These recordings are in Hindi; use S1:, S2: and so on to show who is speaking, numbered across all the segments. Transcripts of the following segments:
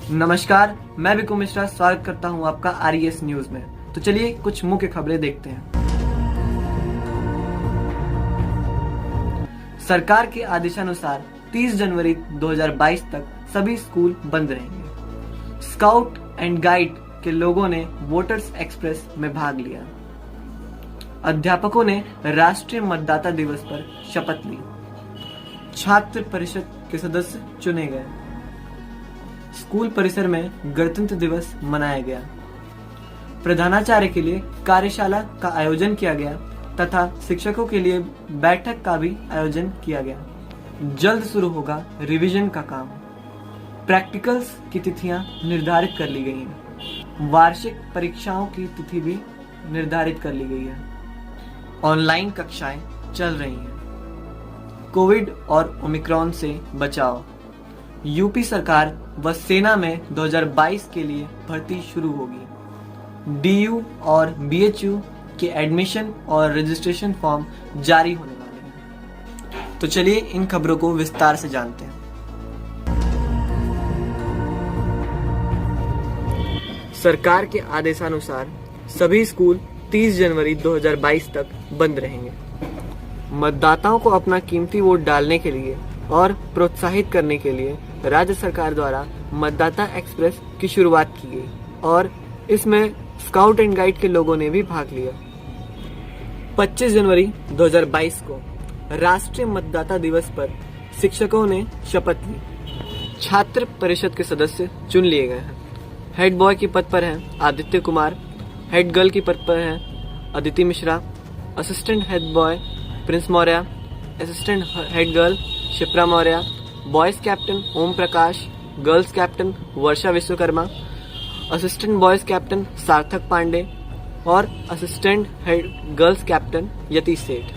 S1: नमस्कार, मैं विकु मिश्रा स्वागत करता हूं आपका आरईएस न्यूज में। तो चलिए कुछ मुख्य खबरें देखते हैं। सरकार के आदेशानुसार 30 जनवरी 2022 तक सभी स्कूल बंद रहेंगे। स्काउट एंड गाइड के लोगों ने वोटर्स एक्सप्रेस में भाग लिया। अध्यापकों ने राष्ट्रीय मतदाता दिवस पर शपथ ली। छात्र परिषद के सदस्य चुने गए। स्कूल परिसर में गणतंत्र दिवस मनाया गया। प्रधानाचार्य के लिए कार्यशाला का आयोजन किया गया तथा शिक्षकों के लिए बैठक का भी आयोजन किया गया। जल्द शुरू होगा रिवीजन का काम। प्रैक्टिकल्स की तिथियां निर्धारित कर ली गई हैं। वार्षिक परीक्षाओं की तिथि भी निर्धारित कर ली गई है। ऑनलाइन कक्षाएं चल रही हैं। कोविड और ओमिक्रॉन से बचाव। यूपी सरकार व सेना में 2022 के लिए भर्ती शुरू होगी। डीयू और बीएचयू के एडमिशन और रजिस्ट्रेशन फॉर्म जारी होने वाले हैं। तो चलिए इन खबरों को विस्तार से जानते हैं। सरकार के आदेशानुसार सभी स्कूल 30 जनवरी 2022 तक बंद रहेंगे। मतदाताओं को अपना कीमती वोट डालने के लिए और प्रोत्साहित करने के लिए राज्य सरकार द्वारा मतदाता एक्सप्रेस की शुरुआत की गई और इसमें स्काउट एंड गाइड के लोगों ने भी भाग लिया। 25 जनवरी 2022 को राष्ट्रीय मतदाता दिवस पर शिक्षकों ने शपथ ली। छात्र परिषद के सदस्य चुन लिए गए हैं। हेड बॉय के पद पर हैं आदित्य कुमार, हेड गर्ल की पद पर हैं Aditi Mishra, assistant head boy Prince Maurya, assistant head girl Shipra Maurya, boys captain Om Prakash, girls captain Varsha Vishwakarma, assistant boys captain Sarthak Pandey और assistant head girls captain Yati Seth.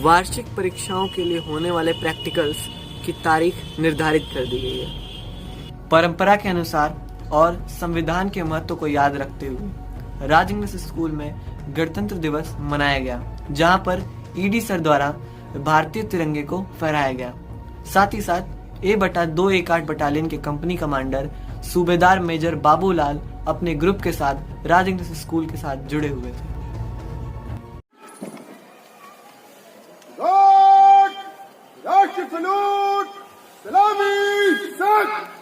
S1: वार्षिक परीक्षाओं के लिए होने वाले प्रैक्टिकल्स की तारीख निर्धारित कर दी गई है। परंपरा के अनुसार और संविधान के महत्व को याद रखते हुए राजनिवास स्कूल में गणतंत्र दिवस मनाया गया, जहां पर ईडी सर द्वारा भारतीय तिरंगे को फहराया गया। साथ ही साथ A/218 बटालियन के कंपनी कमांडर सूबेदार मेजर बाबूलाल अपने ग्रुप के साथ राजनिवास स्कूल के साथ जुड़े हुए थे।
S2: राष्ट्र सलूट, सलामी, सत।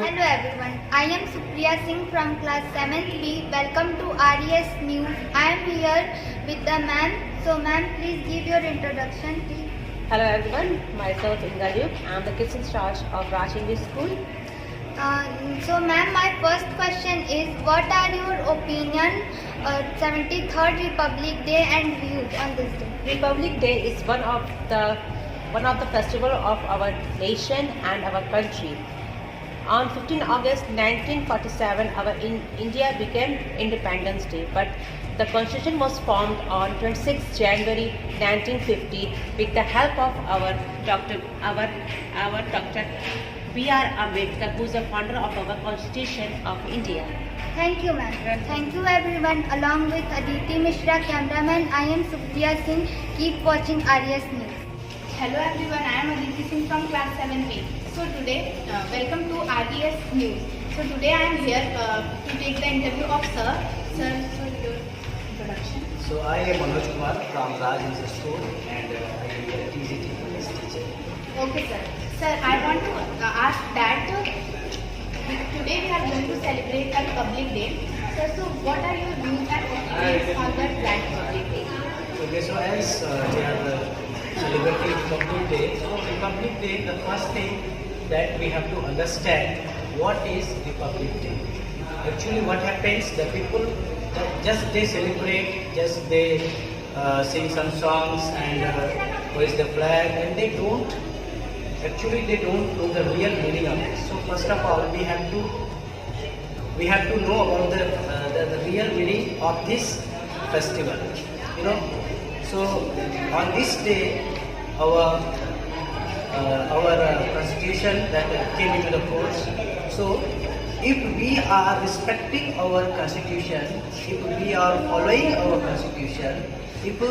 S3: Hello everyone, I am Supriya Singh from class 7th B. Welcome to RES News. I am here with the ma'am. So ma'am, please give your introduction please.
S4: Hello everyone, myself Inga Luke. I am the kitchen charge of Raj English School.
S3: So ma'am, my first question is, what are your opinion 73rd Republic Day and views on this day?
S4: Republic Day is one of the festival of our nation and our country. On 15 August 1947, our India became Independence Day, but the Constitution was formed on 26 January 1950 with the help of our Dr. B.R. Ambedkar, who is the founder of our Constitution of India.
S3: Thank you ma'am. Thank you everyone. Along with Aditi Mishra, cameraman, I am Supriya Singh. Keep watching RES News.
S5: Hello everyone, I am Aditi Singh from class 7B. So today, welcome to RES News. So today I am here to take the interview of Sir. Sir, so your introduction.
S6: So I am Manoj Kumar from Raj English School and I am a TGT English teacher.
S5: Okay sir. Sir, I want to ask that today we are going to celebrate a Republic Day. Sir, so what are your views and opinions on the planned Republic Day?
S6: Okay, so as we are celebrating Republic Day, so Republic Day, the first thing that we have to understand what is Republic Day. Actually what happens, the people just they celebrate, just they sing some songs and hoist the flag, and they don't know the real meaning of it. So first of all we have to know about the real meaning of this festival. So on this day, our constitution that came into the force. So if we are respecting our constitution, if we are following our constitution, if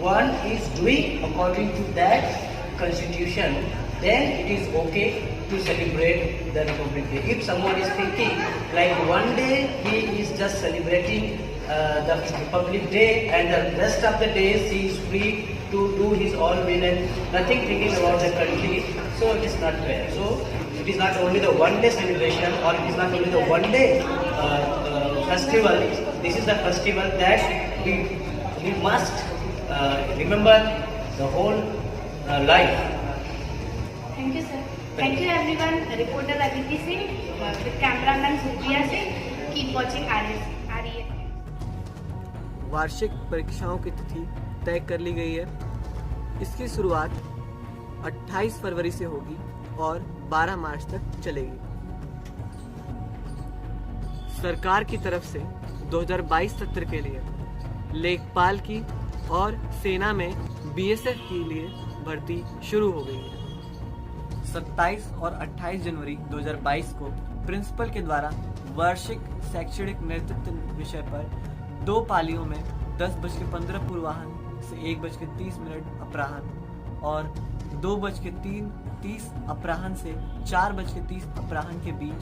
S6: one is doing according to that constitution, then it is okay to celebrate the Republic Day. If someone is thinking like one day he is just celebrating the Republic Day and the rest of the days he is free to do his own will and nothing thinking about the country, so it is not fair. So it is not only the one day celebration, or it is not only the one day festival. This is the festival that we must remember the whole life.
S5: Thank you, sir. Thank you, everyone. Reporter Aditi Singh with cameraman Supriya Singh. Keep watching RES.
S1: वार्षिक परीक्षाओं की तिथि तय कर ली गई है। इसकी शुरुआत 28 फरवरी से होगी और 12 मार्च तक चलेगी। सरकार की तरफ से 2022 सत्र के लिए लेखपाल की और सेना में बीएसएफ के लिए भर्ती शुरू हो गई है। 27 और 28 जनवरी 2022 को प्रिंसिपल के द्वारा वार्षिक शैक्षणिक नेतृत्व विषय पर 2 पालियों में 10:15 पूर्वाह्न से 1:30 अपराह्न और 2:30 अपराह्न से 4:30 अपराह्न के बीच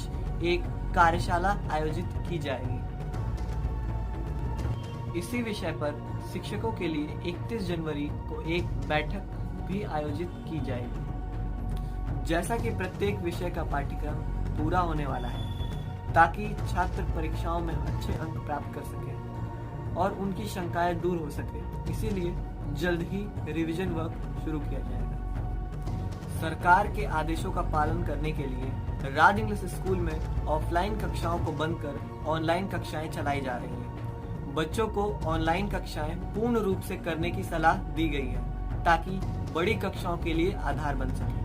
S1: एक कार्यशाला आयोजित की जाएगी। इसी विषय पर शिक्षकों के लिए 31 जनवरी को एक बैठक भी आयोजित की जाएगी। जैसा कि प्रत्येक विषय का पाठ्यक्रम पूरा होने वाला है, ताकि छात्र परीक्षाओं में अच्छे अंक प्राप्त कर सके और उनकी शंकाएं दूर हो सके, इसीलिए जल्द ही रिवीजन वर्क शुरू किया जाएगा। सरकार के आदेशों का पालन करने के लिए राज इंग्लिश स्कूल में ऑफलाइन कक्षाओं को बंद कर ऑनलाइन कक्षाएं चलाई जा रही हैं। बच्चों को ऑनलाइन कक्षाएं पूर्ण रूप से करने की सलाह दी गई है, ताकि बड़ी कक्षाओं के लिए आधार बन सके।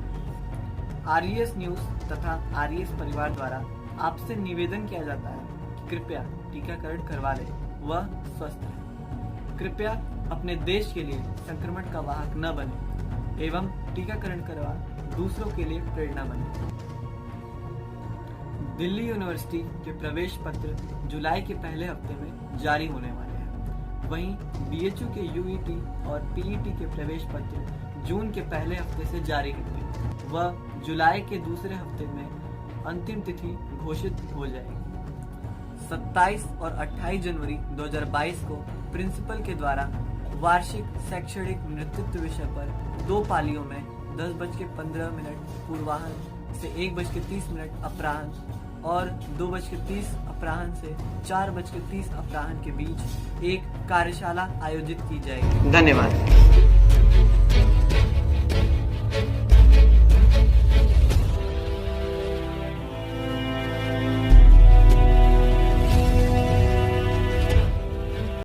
S1: आरईएस न्यूज तथा आरईएस परिवार द्वारा आपसे निवेदन किया जाता है कि कृपया टीकाकरण करवा लें, वह स्वस्थ रहे। कृपया अपने देश के लिए संक्रमण का वाहक न बने एवं टीकाकरण करवा दूसरों के लिए प्रेरणा बने। दिल्ली यूनिवर्सिटी के प्रवेश पत्र जुलाई के पहले हफ्ते में जारी होने वाले हैं। वहीं बीएचयू के यूईटी और पीईटी के प्रवेश पत्र जून के पहले हफ्ते से जारी होंगे। वह जुलाई के दूसरे हफ्ते में अंतिम तिथि घोषित हो जाएगी। 27 और 28 जनवरी 2022 को प्रिंसिपल के द्वारा वार्षिक शैक्षणिक नेतृत्व विषय पर 2 पालियों में 10:15 पूर्वाह्न से 1:30 अपराह्न और 2:30 अपराह्न से 4:30 अपराह्न के बीच एक कार्यशाला आयोजित की जाएगी। धन्यवाद।